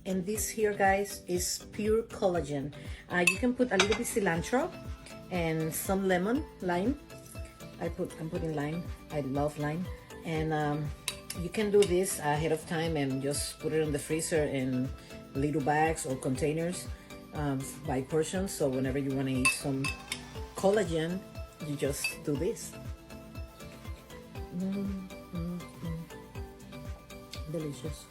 And this here, guys, is pure collagen. You can put a little bit cilantro and some lime. I'm putting lime. I love lime. And you can do this ahead of time and just put it in the freezer in little bags or containers by portions. So whenever you want to eat some collagen, you just do this. Delicious.